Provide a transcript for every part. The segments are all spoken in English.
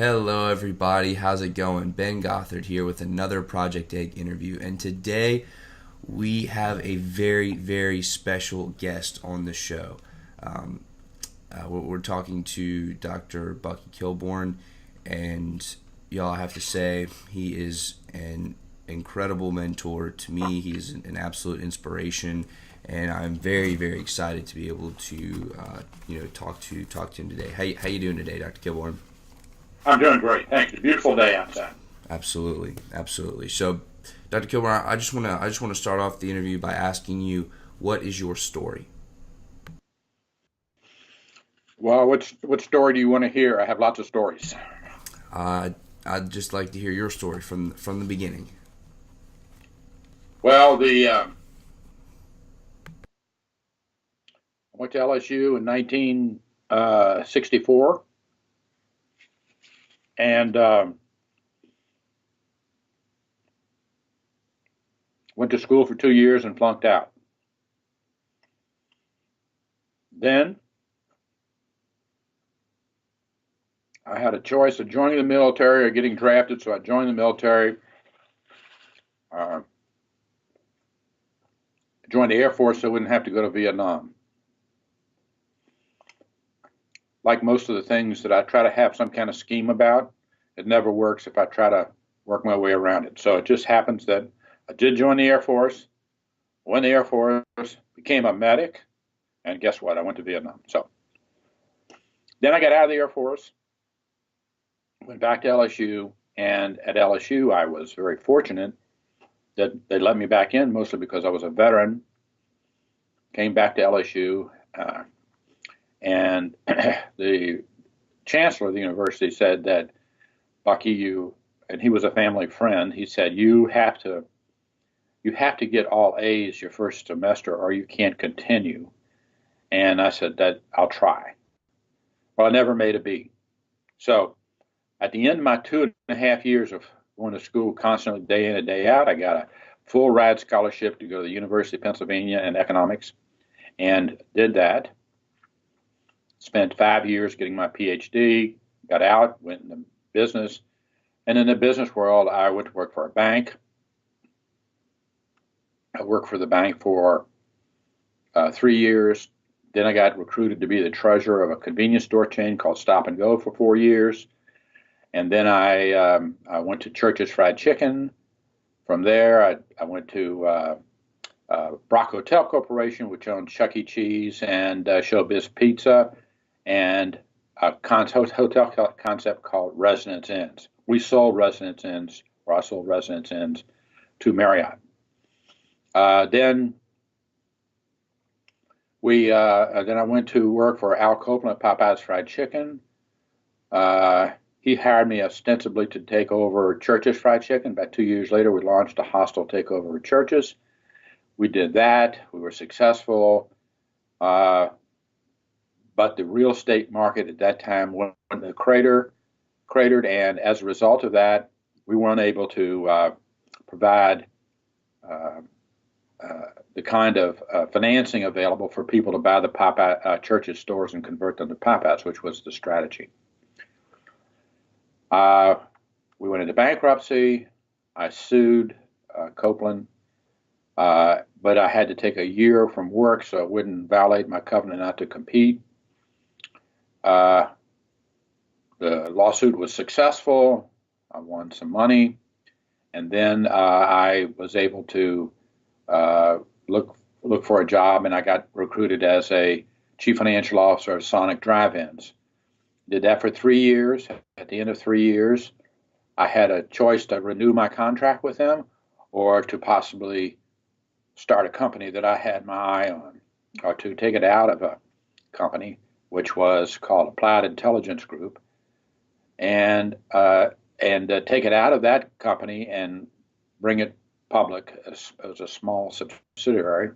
Hello, everybody. How's it going? Ben Gothard here with another Project Egg interview. And today we have a very, very special guest on the show. Um, we're talking to Dr. Bucky Kilbourne, and y'all have to say he is an incredible mentor to me. He's an absolute inspiration, and I'm very, very excited to be able to, talk to him today. How you doing today, Dr. Kilbourne? I'm doing great. Thank you. Beautiful day outside. Absolutely, absolutely. So, Dr. Kilburn, I just want to start off the interview by asking you, what is your story? Well, what story do you want to hear? I have lots of stories. I'd just like to hear your story from the beginning. Well, I went to LSU in 1964 and went to school for 2 years and flunked out. Then I had a choice of joining the military or getting drafted, so I joined the military. Uh, joined the Air Force so I wouldn't have to go to Vietnam. Like most of the things that I try to have some kind of scheme about, it never works if I try to work my way around it. So it just happens that I did join the Air Force, went to the Air Force, became a medic, and guess what? I went to Vietnam. So then I got out of the Air Force, went back to LSU, and at LSU I was very fortunate that they let me back in, mostly because I was a veteran. Came back to LSU, and the chancellor of the university said that, Bucky, and he was a family friend, he said, you have to get all A's your first semester or you can't continue. And I said that I'll try. Well, I never made a B. So at the end of my 2.5 years of going to school constantly, day in and day out, I got a full ride scholarship to go to the University of Pennsylvania in economics and did that. Spent 5 years getting my PhD, got out, went into business. And in the business world, I went to work for a bank. I worked for the bank for 3 years. Then I got recruited to be the treasurer of a convenience store chain called Stop and Go for 4 years. And then I went to Church's Fried Chicken. From there, I went to Brock Hotel Corporation, which owned Chuck E. Cheese and Showbiz Pizza, and a hotel concept called Residence Inns. We sold Residence Inns, or I sold Residence Inns to Marriott. Then I went to work for Al Copeland at Popeye's Fried Chicken. He hired me ostensibly to take over Church's Fried Chicken. About 2 years later, we launched a hostile takeover of Church's. We did that. We were successful. But the real estate market at that time went in a cratered, and as a result of that, we weren't able to provide the kind of financing available for people to buy the Church's stores and convert them to Popeyes, which was the strategy. We went into bankruptcy. I sued Copeland, but I had to take a year from work so it wouldn't violate my covenant not to compete. The lawsuit was successful. I won some money, and then I was able to look for a job, and I got recruited as a chief financial officer of Sonic Drive-Ins. Did that for 3 years. At the end of 3 years, I had a choice to renew my contract with them or to possibly start a company that I had my eye on, or to take it out of a company, which was called Applied Intelligence Group, and take it out of that company and bring it public as a small subsidiary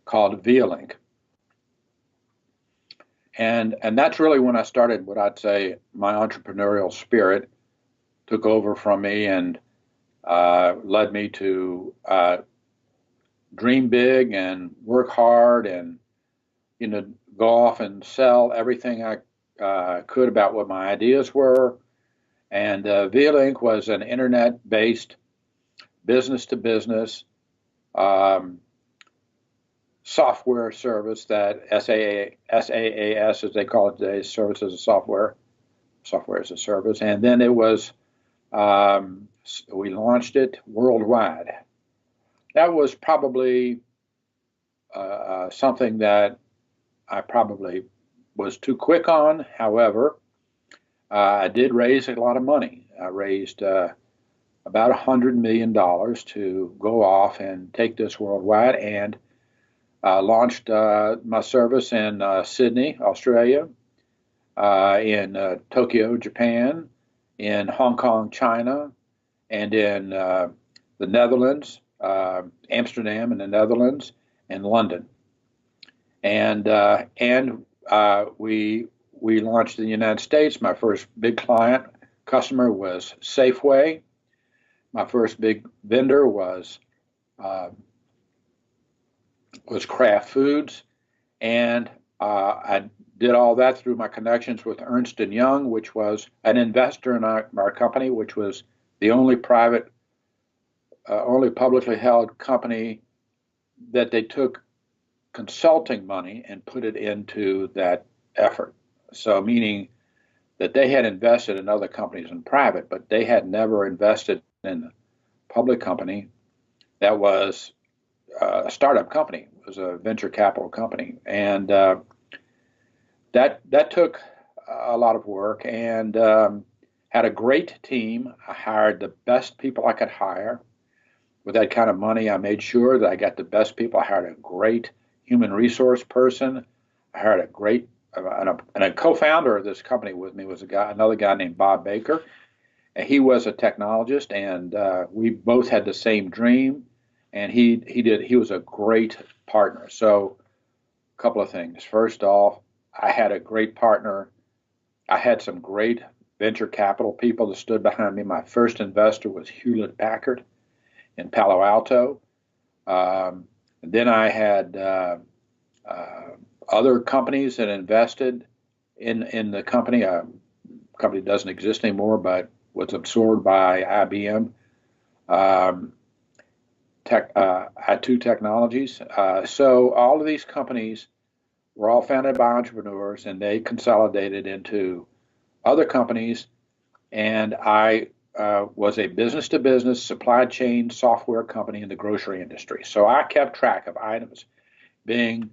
called ViaLink. And that's really when I started what I'd say my entrepreneurial spirit took over from me and led me to dream big and work hard and go off and sell everything I could about what my ideas were, And VLink was an internet-based business-to-business um, software service that SaaS, as they call it today, service as a software as a service. And then it was, we launched it worldwide. That was probably something that I probably was too quick on. However, I did raise a lot of money. I raised about $100 million to go off and take this worldwide, and launched my service in Sydney, Australia, in Tokyo, Japan, in Hong Kong, China, and in the Netherlands, Amsterdam in the Netherlands, and London. And we launched in the United States. My first big customer was Safeway. My first big vendor was Kraft Foods, and I did all that through my connections with Ernst & Young, which was an investor in our company, which was the only only publicly held company that they took consulting money and put it into that effort. So meaning that they had invested in other companies in private, but they had never invested in a public company that was a startup company. It was a venture capital company. And that took a lot of work, and had a great team. I hired the best people I could hire. With that kind of money, I made sure that I got the best people. I hired a great human resource person. I hired a great, and a co-founder of this company with me was another guy named Bob Baker. And he was a technologist, and we both had the same dream. And he was a great partner. So a couple of things. First off, I had a great partner. I had some great venture capital people that stood behind me. My first investor was Hewlett Packard in Palo Alto. Then I had other companies that invested in the company. Company doesn't exist anymore, but was absorbed by IBM. I2 Technologies. So all of these companies were all founded by entrepreneurs, and they consolidated into other companies. And I was a business-to-business supply chain software company in the grocery industry. So I kept track of items being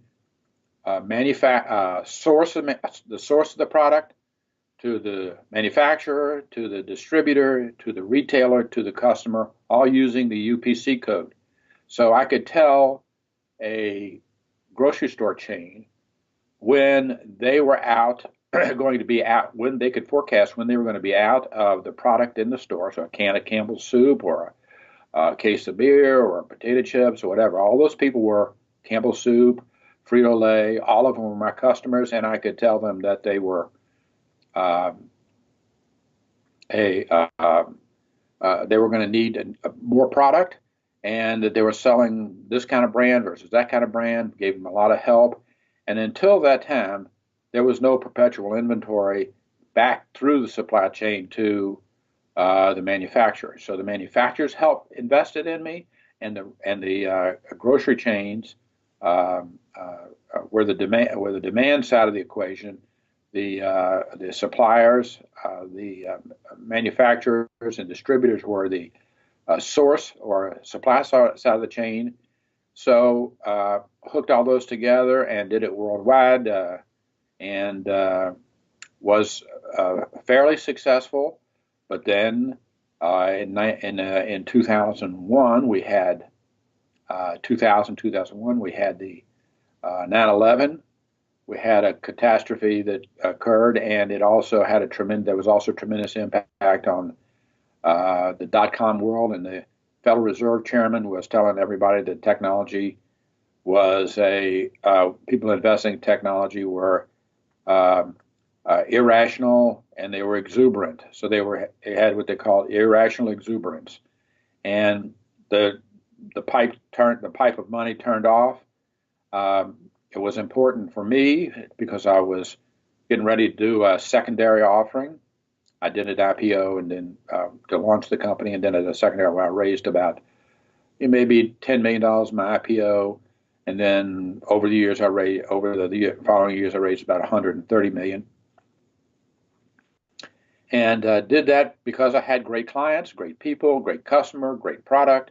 the source of the product, to the manufacturer, to the distributor, to the retailer, to the customer, all using the UPC code. So I could tell a grocery store chain when they were going to be out, when they could forecast when they were going to be out of the product in the store. So a can of Campbell's soup, or a case of beer, or potato chips, or whatever. All those people were Campbell's soup, Frito-Lay, all of them were my customers, and I could tell them that they were they were going to need more product, and that they were selling this kind of brand versus that kind of brand. Gave them a lot of help. And until that time, there was no perpetual inventory back through the supply chain to the manufacturers. So the manufacturers invested in me, and the grocery chains were the demand side of the equation. The suppliers, the manufacturers and distributors were the source or supply side of the chain. So hooked all those together and did it worldwide, and was fairly successful. But then in 2001, we had 2001, we had the 9/11. We had a catastrophe that occurred, and it also had there was also tremendous impact on the dot-com world. And the Federal Reserve chairman was telling everybody that technology was people investing in technology were irrational, and they were exuberant. So they had what they called irrational exuberance, and the pipe of money turned off. It was important for me because I was getting ready to do a secondary offering I did an IPO and then to launch the company, and then as a secondary, I raised about maybe $10 million in my IPO, and then over the following years I raised about 130 million, and did that because I had great clients, great people, great customer, great product,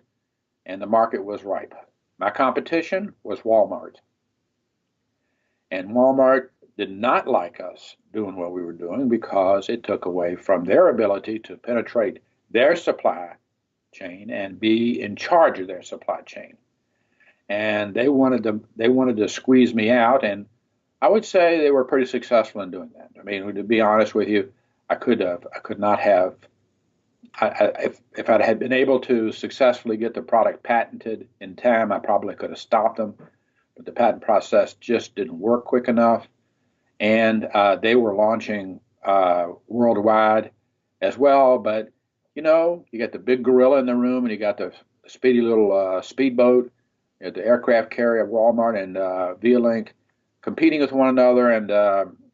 and the market was ripe. My competition was Walmart, and Walmart did not like us doing what we were doing because it took away from their ability to penetrate their supply chain and be in charge of their supply chain. And they wanted to squeeze me out, and I would say they were pretty successful in doing that. I mean, to be honest with you, I could not have. If I had been able to successfully get the product patented in time, I probably could have stopped them. But the patent process just didn't work quick enough, and they were launching worldwide as well. But you got the big gorilla in the room, and you got the speedy little speedboat, the aircraft carrier of Walmart and V-Link competing with one another, and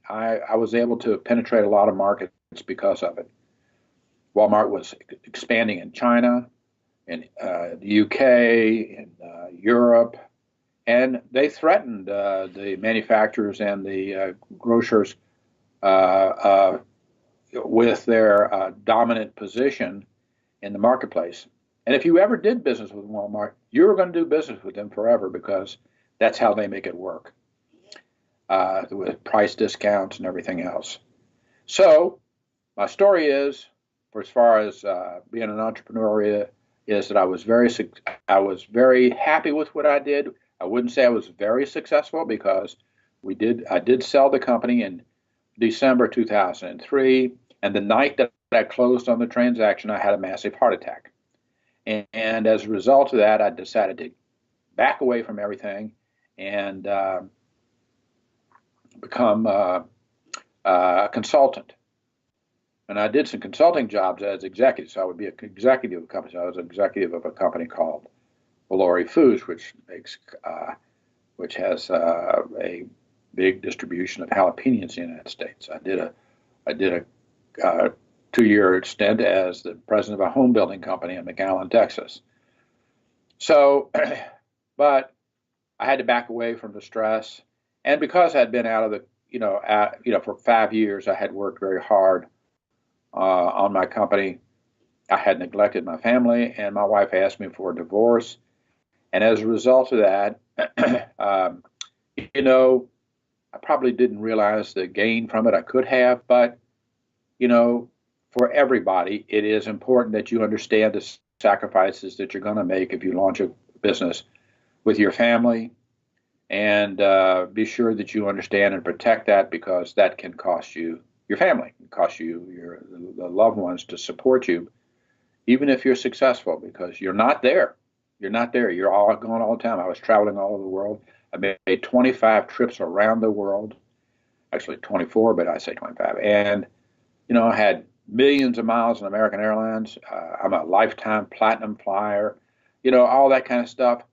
I was able to penetrate a lot of markets because of it. Walmart was expanding in China, in the UK, in Europe, and they threatened the manufacturers and the grocers with their dominant position in the marketplace. And if you ever did business with Walmart, you were going to do business with them forever because that's how they make it work, with price discounts and everything else. So my story is, for as far as being an entrepreneur, is that I was very happy with what I did. I wouldn't say I was very successful because I did sell the company in December 2003, and the night that I closed on the transaction, I had a massive heart attack. And as a result of that, I decided to back away from everything and become a consultant. And I did some consulting jobs as executive. So I would be an executive of a company. So I was an executive of a company called Valori Foods, which has a big distribution of jalapenos in the United States. I did a 2-year stint as the president of a home building company in McAllen, Texas. So, but I had to back away from the stress, and because I'd been out of the, for 5 years, I had worked very hard on my company. I had neglected my family, and my wife asked me for a divorce. And as a result of that, I probably didn't realize the gain from it. I could have, but, for everybody, it is important that you understand the sacrifices that you're going to make if you launch a business with your family, and be sure that you understand and protect that, because that can cost you your family, it costs you the loved ones to support you, even if you're successful, because you're not there. You're not there. You're all gone all the time. I was traveling all over the world. I made 25 trips around the world, actually 24, but I say 25. And, I had millions of miles on American Airlines. I'm a lifetime platinum flyer, all that kind of stuff.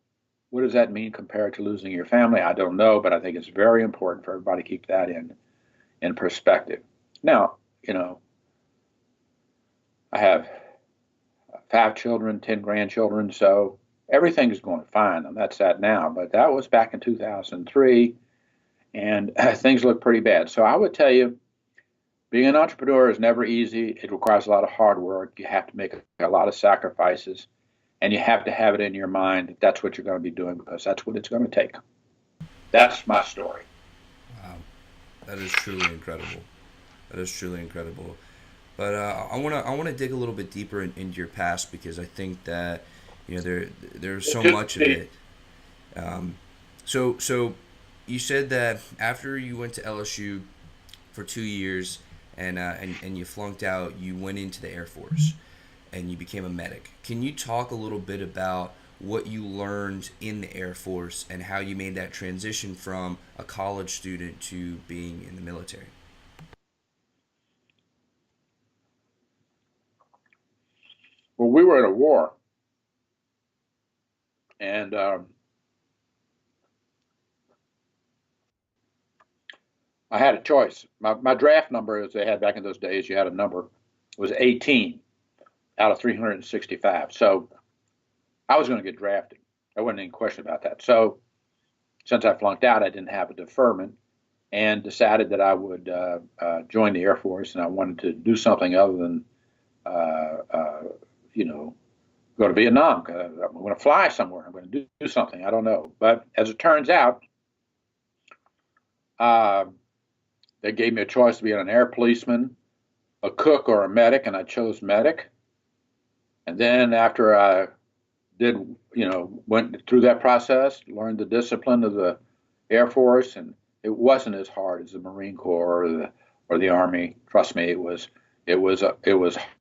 What does that mean compared to losing your family? I don't know, but I think it's very important for everybody to keep that in perspective. Now, I have 5 children, 10 grandchildren, so everything is going fine, and that's that now. But that was back in 2003, and things look pretty bad. So I would tell you, being an entrepreneur is never easy. It requires a lot of hard work. You have to make a lot of sacrifices, and you have to have it in your mind that that's what you're going to be doing, because that's what it's going to take. That's my story. Wow, that is truly incredible. That is truly incredible. But I wanna dig a little bit deeper into your past, because I think that there's so much of it. So you said that after you went to LSU for 2 years and you flunked out, you went into the Air Force and you became a medic. Can you talk a little bit about what you learned in the Air Force and how you made that transition from a college student to being in the military? Well, we were in a war, and I had a choice. My draft number, as they had back in those days, you had a number, was 18 out of 365. So I was going to get drafted. There wasn't any question about that. So since I flunked out, I didn't have a deferment and decided that I would join the Air Force, and I wanted to do something other than, you know, go to Vietnam. I'm going to fly somewhere. I'm going to do something. I don't know. But as it turns out, they gave me a choice to be an air policeman, a cook, or a medic, and I chose medic. And then after I did, went through that process, learned the discipline of the Air Force, and it wasn't as hard as the Marine Corps or the Army. Trust me, it was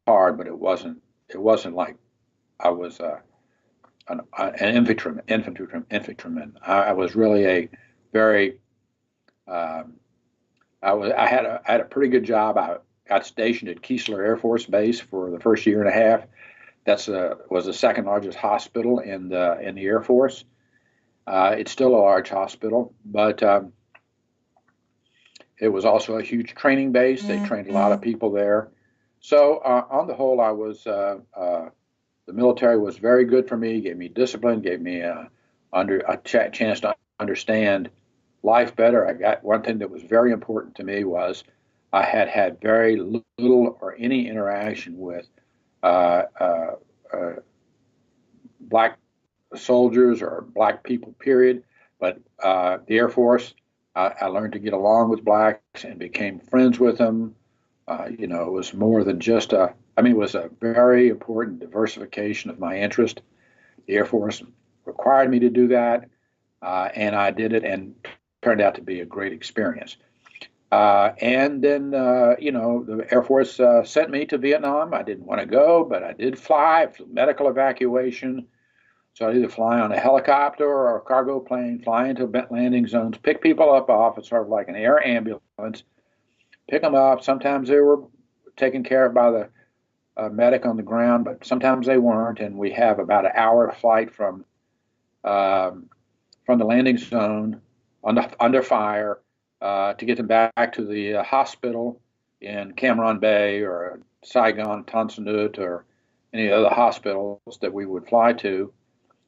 hard, but it wasn't like I was an infantryman. I was really a very I had a pretty good job. I got stationed at Keesler Air Force Base for the first year and a half. That's was the second largest hospital in the Air Force. It's still a large hospital, but it was also a huge training base. They trained a lot of people there. So on the whole, the military was very good for me. Gave me discipline. Gave me a chance to understand life better. I got one thing that was very important to me was I had very little or any interaction with black soldiers or black people, period. But the Air Force, I learned to get along with blacks and became friends with them. It was more than just it was a very important diversification of my interest. The Air Force required me to do that, and I did it, and turned out to be a great experience. And then, the Air Force sent me to Vietnam. I didn't want to go, but I did fly. It was a medical evacuation. So I'd either fly on a helicopter or a cargo plane, fly into landing zones, pick people up off. It's sort of like an air ambulance, pick them up. Sometimes they were taken care of by the medic on the ground, but sometimes they weren't. And we have about an hour flight from the landing zone under fire to get them back to the hospital in Cam Ranh Bay or Saigon, Tan Son Nhut, or any other hospitals that we would fly to.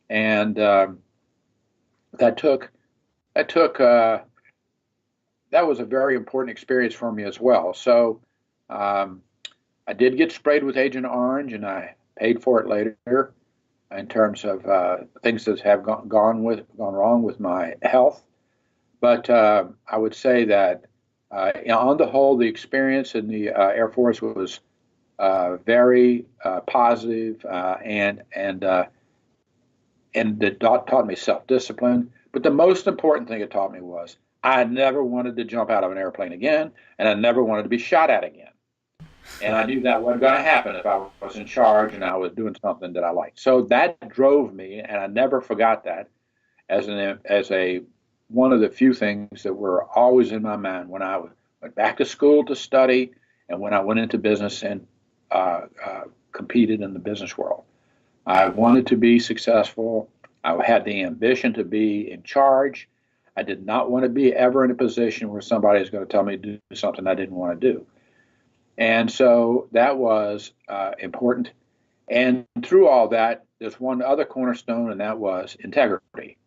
And that was a very important experience for me as well. So I did get sprayed with Agent Orange, and I paid for it later in terms of things that have gone wrong with my health. But I would say that on the whole, the experience in the Air Force was very positive, and it taught me self-discipline. But the most important thing it taught me was I never wanted to jump out of an airplane again, and I never wanted to be shot at again. And I knew that wasn't going to happen if I was in charge and I was doing something that I liked. So that drove me, and I never forgot that as one of the few things that were always in my mind when I went back to school to study and when I went into business and competed in the business world. I wanted to be successful. I had the ambition to be in charge. I did not want to be ever in a position where somebody is going to tell me to do something I didn't want to do. And so that was important. And through all that, there's one other cornerstone, and that was integrity.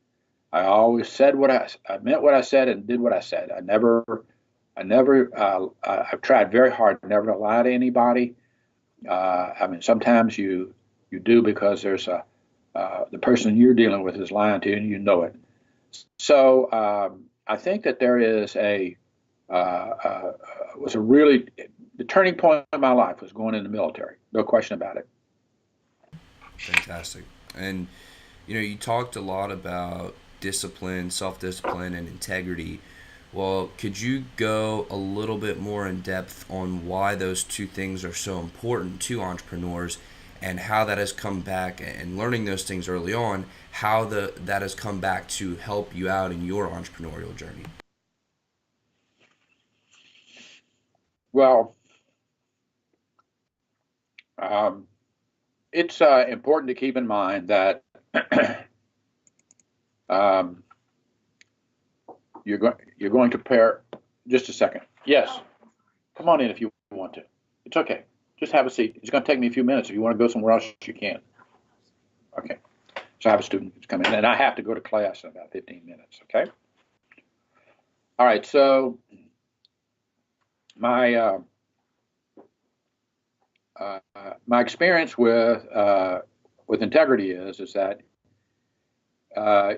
I always said I meant what I said and did what I said. I've tried very hard never to lie to anybody. Sometimes you do because there's the person you're dealing with is lying to you and you know it. So I think that there is was a really, the turning point in my life was going in the military. No question about it. Fantastic. And, you talked a lot about discipline, self-discipline, and integrity. Well, could you go a little bit more in depth on why those two things are so important to entrepreneurs and how that has come back, and learning those things early on, how that has come back to help you out in your entrepreneurial journey? Well, it's important to keep in mind that you're going to prepare. Just a second. Yes, come on in if you want to. It's okay. Just have a seat. It's going to take me a few minutes. If you want to go somewhere else, you can. Okay. So I have a student who's coming in, and I have to go to class in about 15 minutes. Okay. All right. So my my experience with integrity is that uh,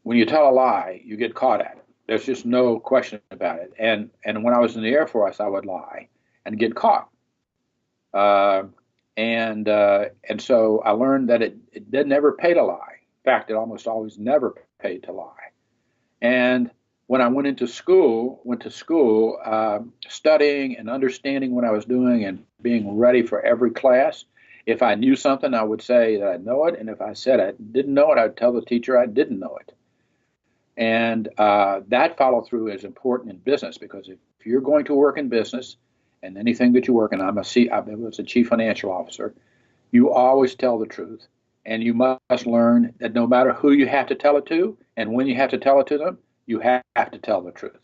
when you tell a lie, you get caught at it. There's just no question about it. And when I was in the Air Force, I would lie and get caught. Uh, and so I learned that it didn't ever pay to lie. In fact, it almost always never paid to lie. And when I went to school, studying and understanding what I was doing and being ready for every class. If I knew something, I would say that I know it, and if I said I didn't know it, I'd tell the teacher I didn't know it. And that follow through is important in business, because if you're going to work in business and anything that you work in, I was a chief financial officer, you always tell the truth. And you must learn that no matter who you have to tell it to and when you have to tell it to them, you have to tell the truth.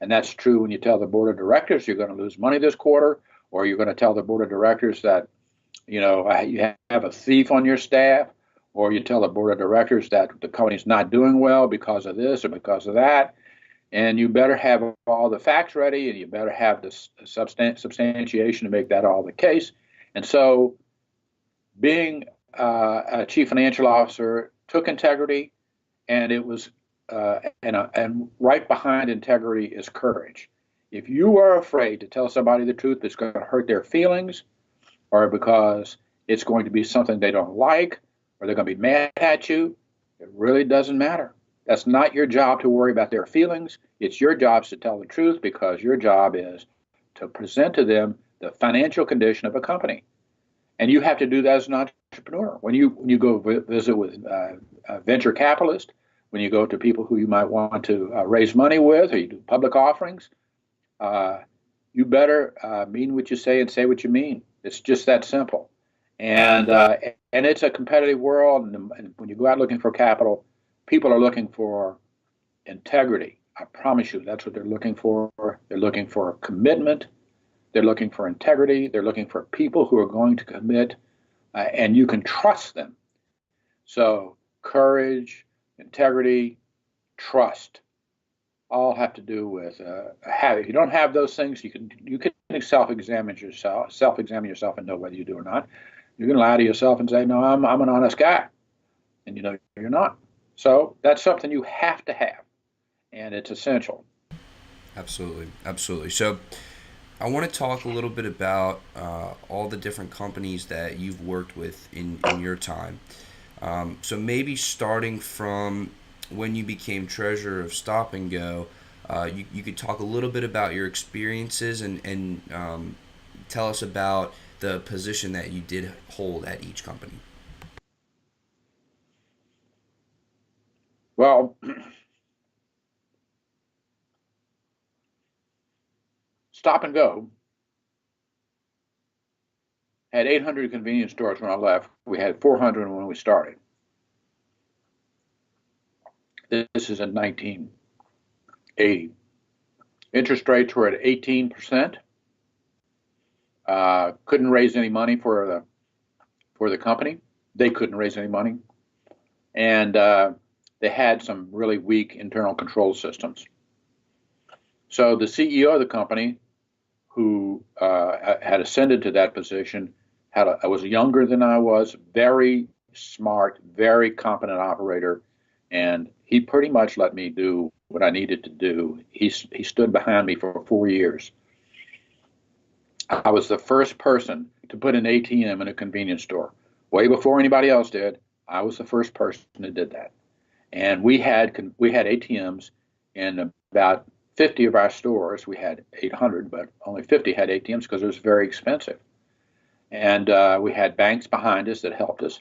And that's true when you tell the board of directors you're going to lose money this quarter, or you're going to tell the board of directors that, you have a thief on your staff, or you tell the board of directors that the company's not doing well because of this or because of that. And you better have all the facts ready, and you better have the substantiation to make that all the case. And so being a chief financial officer took integrity, and it was and right behind integrity is courage. If you are afraid to tell somebody the truth that's going to hurt their feelings, or because it's going to be something they don't like, or they're going to be mad at you, it really doesn't matter. That's not your job to worry about their feelings. It's your job to tell the truth, because your job is to present to them the financial condition of a company. And you have to do that as an entrepreneur. When you go visit with venture capitalists, when you go to people who you might want to raise money with, or you do public offerings, you better mean what you say and say what you mean. It's just that simple. And it's a competitive world. And when you go out looking for capital, people are looking for integrity. I promise you, that's what they're looking for. They're looking for commitment. They're looking for integrity. They're looking for people who are going to commit, and you can trust them. So courage, integrity, trust, all have to do with If you don't have those things, you can self-examine yourself and know whether you do or not. You can lie to yourself and say, no, I'm an honest guy, and you're not. So that's something you have to have, and it's essential. Absolutely, absolutely. So I want to talk a little bit about all the different companies that you've worked with in your time. So maybe starting from when you became treasurer of Stop and Go, you could talk a little bit about your experiences and tell us about the position that you did hold at each company. Well, Stop and Go had 800 convenience stores when I left. We had 400 when we started. This is in 1980. Interest rates were at 18%. Couldn't raise any money for the company. They couldn't raise any money, and they had some really weak internal control systems. So the CEO of the company, who had ascended to that position, was younger than I was, very smart, very competent operator, and he pretty much let me do what I needed to do. He stood behind me for 4 years. I was the first person to put an ATM in a convenience store. Way before anybody else did, I was the first person that did that. And we had ATMs in about 50 of our stores. We had 800, but only 50 had ATMs because it was very expensive. And we had banks behind us that helped us.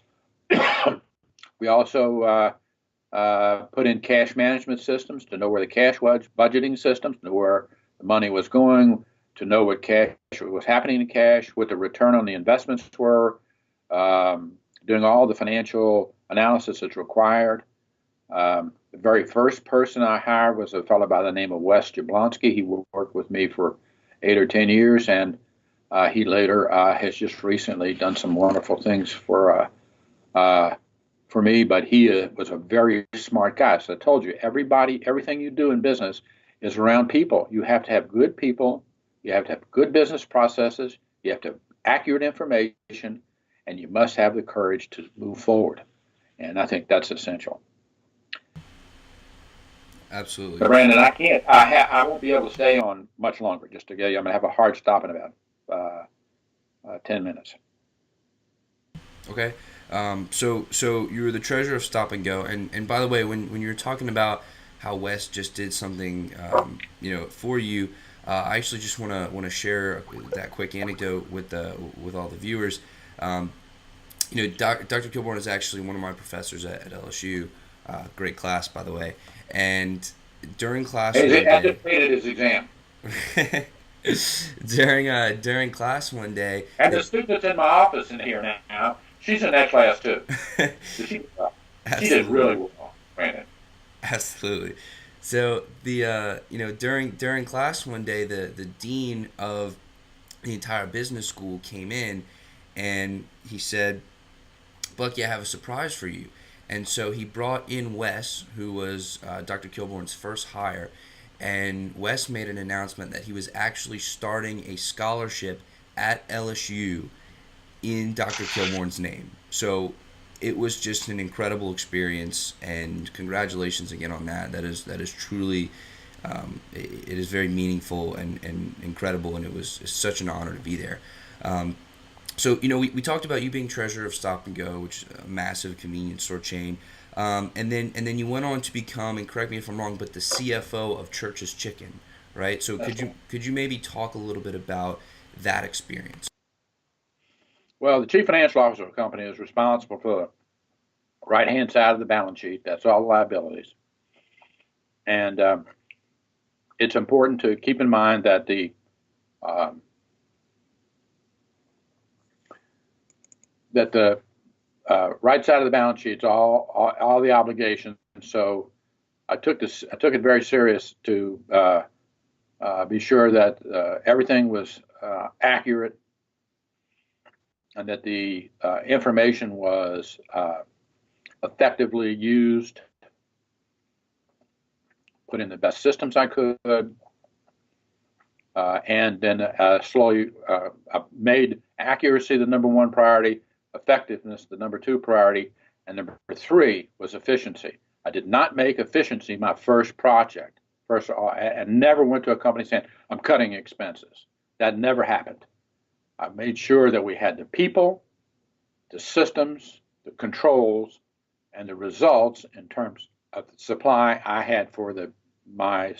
We also put in cash management systems to know where the cash was, budgeting systems to know where the money was going, to know what cash was happening in cash, what the return on the investments were, doing all the financial analysis that's required. The very first person I hired was a fellow by the name of Wes Jablonski. He worked with me for 8 or 10 years, and He later has just recently done some wonderful things for me, but he was a very smart guy. So I told you, everything you do in business is around people. You have to have good people. You have to have good business processes. You have to have accurate information, and you must have the courage to move forward. And I think that's essential. Absolutely. But Brandon, I won't be able to stay on much longer. Just to get you, I'm going to have a hard stop in about 10 minutes. Okay. So you were the treasurer of Stop and Go, and by the way, when you were talking about how Wes just did something, for you, I actually just want to share that quick anecdote with all the viewers. Dr. Kilbourne is actually one of my professors at LSU. Great class, by the way. And during class, I just completed his exam. during class one day, and the student that's in my office in here now, she's in that class too. She did really well, Brandon. Absolutely. So during class one day, the dean of the entire business school came in, and he said, "Bucky, I have a surprise for you." And so he brought in Wes, who was Dr. Kilbourne's first hire, and Wes made an announcement that he was actually starting a scholarship at LSU in Dr. Kilbourne's name. So it was just an incredible experience, and congratulations again on that. That is truly, it is very meaningful and incredible, and it's such an honor to be there. So, we talked about you being treasurer of Stop and Go, which is a massive convenience store chain. And then you went on to become, and correct me if I'm wrong, but the CFO of Church's Chicken, right? So could you maybe talk a little bit about that experience? Well, the chief financial officer of a company is responsible for the right-hand side of the balance sheet. That's all the liabilities. And it's important to keep in mind that the right side of the balance sheet is all the obligations. So I took it very serious to be sure that everything was accurate, and that the information was effectively used. Put in the best systems I could, and then slowly made accuracy the number one priority, effectiveness the number two priority, and number three was efficiency. I did not make efficiency my first project. And never went to a company saying, "I'm cutting expenses." That never happened. I made sure that we had the people, the systems, the controls, and the results in terms of the supply I had for my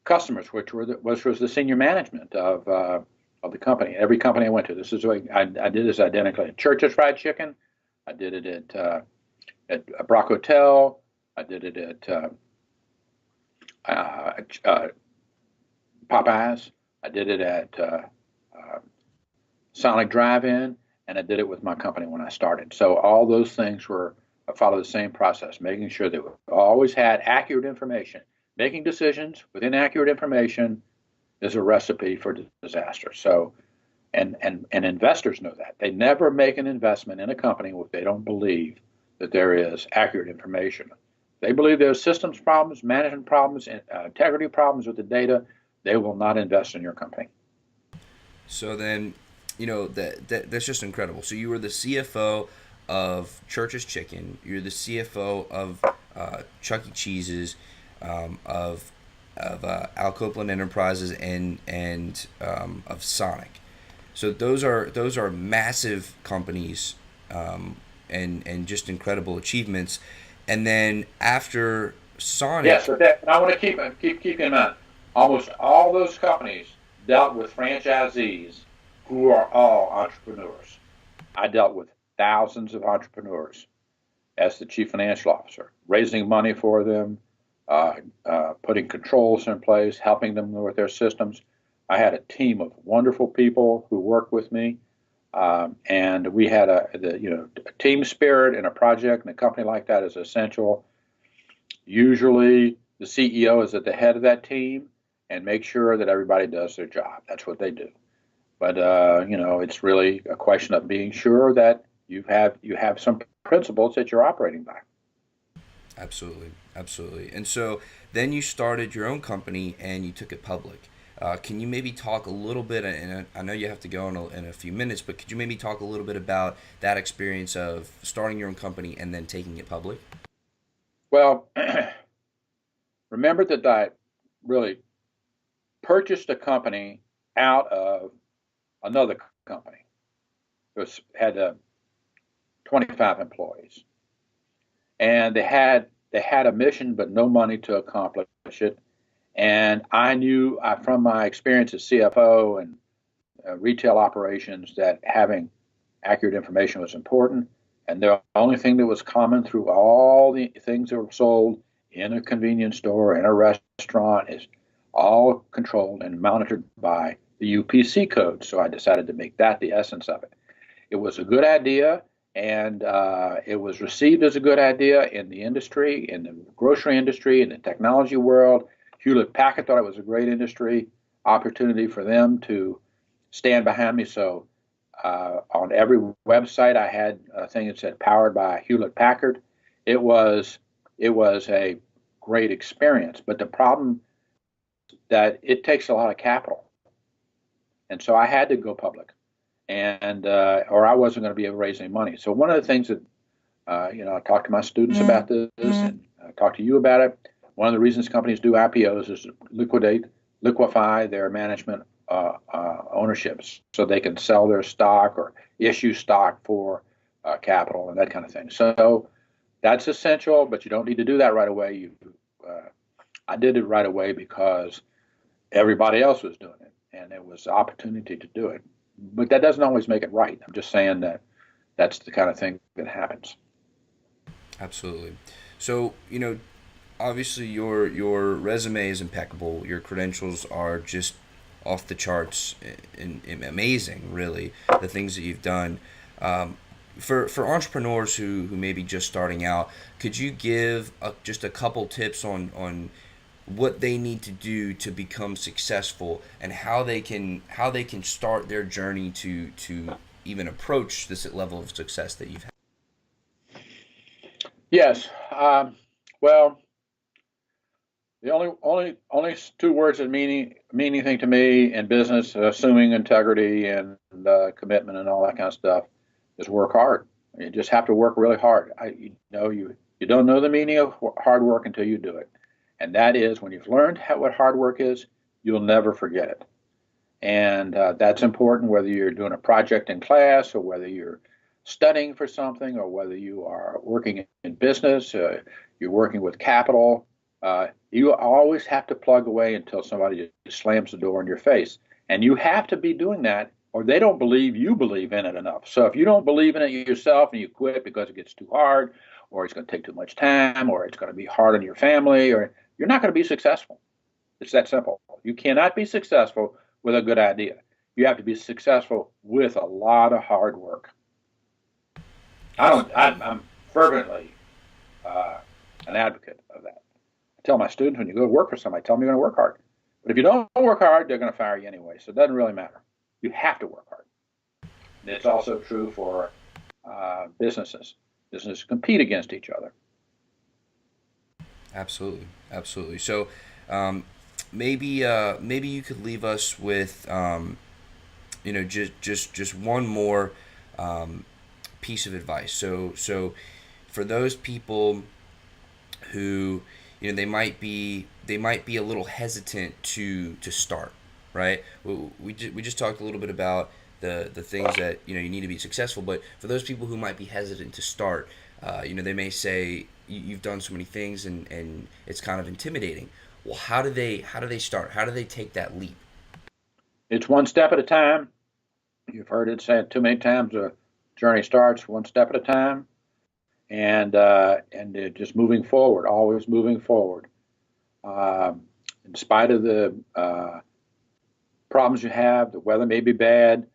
customers, which was the senior management of the company. Every company I went to, this is what I did this identically. At Church's Fried Chicken, I did it at Brock Hotel, I did it at Popeyes, I did it at Sonic Drive-In, and I did it with my company when I started. So all those things follow the same process, making sure that we always had accurate information. Making decisions with inaccurate information is a recipe for disaster. So, and investors know that. They never make an investment in a company if they don't believe that there is accurate information. They believe there's systems problems, management problems, integrity problems with the data. They will not invest in your company. So then, that's just incredible. So you were the CFO of Church's Chicken. You're the CFO of Chuck E. Cheese's, of Al Copeland Enterprises, and of Sonic. So those are massive companies, and just incredible achievements. And then after Sonic, yes, but I want to keep in mind, almost all those companies dealt with franchisees who are all entrepreneurs. I dealt with thousands of entrepreneurs as the chief financial officer, raising money for them, putting controls in place, helping them with their systems. I had a team of wonderful people who worked with me, and we had a team spirit in a project, and a company like that is essential. Usually, the CEO is at the head of that team and make sure that everybody does their job. That's what they do. But it's really a question of being sure that you have some principles that you're operating by. Absolutely, absolutely. And so then you started your own company and you took it public. Can you maybe talk a little bit, and I know you have to go in a few minutes, but could you maybe talk a little bit about that experience of starting your own company and then taking it public? Well, remember that I really purchased a company out of another company. It had 25 employees, and they had a mission but no money to accomplish it. And I knew from my experience as CFO and retail operations that having accurate information was important. And the only thing that was common through all the things that were sold in a convenience store, in a restaurant, is all controlled and monitored by the UPC code. So I decided to make that the essence of it. It was a good idea, and it was received as a good idea in the industry, in the grocery industry, in the technology world. Hewlett Packard thought it was a great industry opportunity for them to stand behind me. So on every website, I had a thing that said "powered by Hewlett Packard." It was a great experience, but the problem that it takes a lot of capital, and so I had to go public, and or I wasn't going to be able to raise any money. So one of the things that I talk to my students about this, and I talk to you about it. One of the reasons companies do IPOs is to liquefy their management ownerships so they can sell their stock or issue stock for capital and that kind of thing. So that's essential, but you don't need to do that right away. I did it right away because everybody else was doing it, and it was the opportunity to do it. But that doesn't always make it right. I'm just saying that that's the kind of thing that happens. Absolutely. So, obviously your resume is impeccable. Your credentials are just off the charts and amazing, really. The things that you've done. For entrepreneurs who may be just starting out, could you give just a couple tips on what they need to do to become successful and how they can start their journey to even approach this level of success that you've had? Yes. Well, the only two words that mean anything to me in business, assuming integrity and commitment and all that kind of stuff, is work hard. You just have to work really hard. You don't know the meaning of hard work until you do it, and that is when you've learned what hard work is, you'll never forget it. And that's important whether you're doing a project in class or whether you're studying for something or whether you are working in business, you're working with capital. You always have to plug away until somebody slams the door in your face. And you have to be doing that or they don't believe you believe in it enough. So if you don't believe in it yourself and you quit because it gets too hard or it's going to take too much time or it's going to be hard on your family, or you're not going to be successful. It's that simple. You cannot be successful with a good idea. You have to be successful with a lot of hard work. I'm fervently an advocate of that. I tell my students when you go to work for somebody, tell them you're going to work hard. But if you don't work hard, they're going to fire you anyway. So it doesn't really matter. You have to work hard. And it's also true for businesses. Businesses compete against each other. Absolutely, absolutely. So maybe you could leave us with just one more piece of advice. So for those people who they might be a little hesitant to start, right? We just talked a little bit about the things that you need to be successful, but for those people who might be hesitant to start, they may say you've done so many things and it's kind of intimidating. Well, how do they start? How do they take that leap? It's one step at a time. You've heard it said too many times. A journey starts one step at a time, and just moving forward, always moving forward. In spite of the problems you have, the weather may be bad,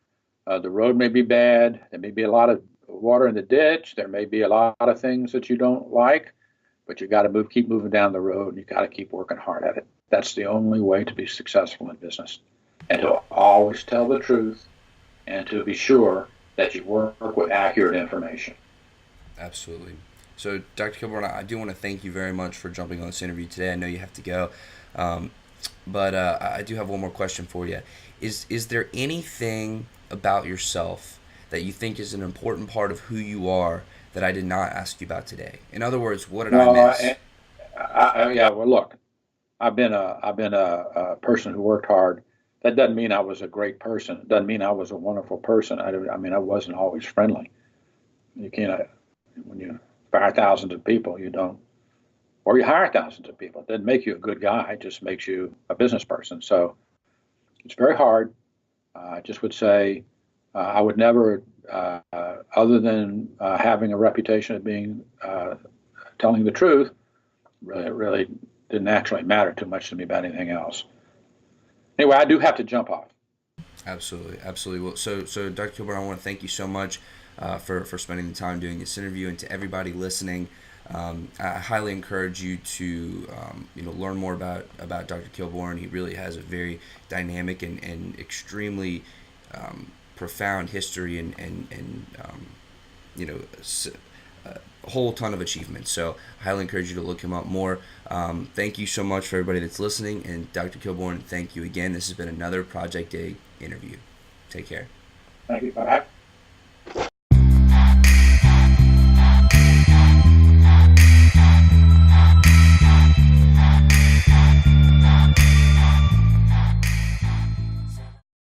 the road may be bad, there may be a lot of water in the ditch, there may be a lot of things that you don't like, but you got to keep moving down the road, and you got to keep working hard at it. That's the only way to be successful in business, and to always tell the truth and to be sure that you work with accurate information. Absolutely. So, Dr. Kilbourne, I do want to thank you very much for jumping on this interview today. I know you have to go, but I do have one more question for you. Is there anything about yourself that you think is an important part of who you are that I did not ask you about today? In other words, what did I No, miss? yeah. Well, look, I've been a person who worked hard. That doesn't mean I was a great person. It doesn't mean I was a wonderful person. I mean, I wasn't always friendly. You can't when you fire thousands of people, you don't, or you hire thousands of people. It doesn't make you a good guy. It just makes you a business person. So it's very hard. I just would say I would never, other than having a reputation of being telling the truth, really didn't actually matter too much to me about anything else. Anyway, I do have to jump off. Absolutely, absolutely. Well, so Dr. Kilburn, I want to thank you so much for spending the time doing this interview, and to everybody listening. I highly encourage you to learn more about Dr. Kilbourne. He really has a very dynamic and extremely profound history and you know a whole ton of achievements. So I highly encourage you to look him up more. Thank you so much for everybody that's listening, and Dr. Kilbourne, thank you again. This has been another Project A interview. Take care. Thank you. Bye.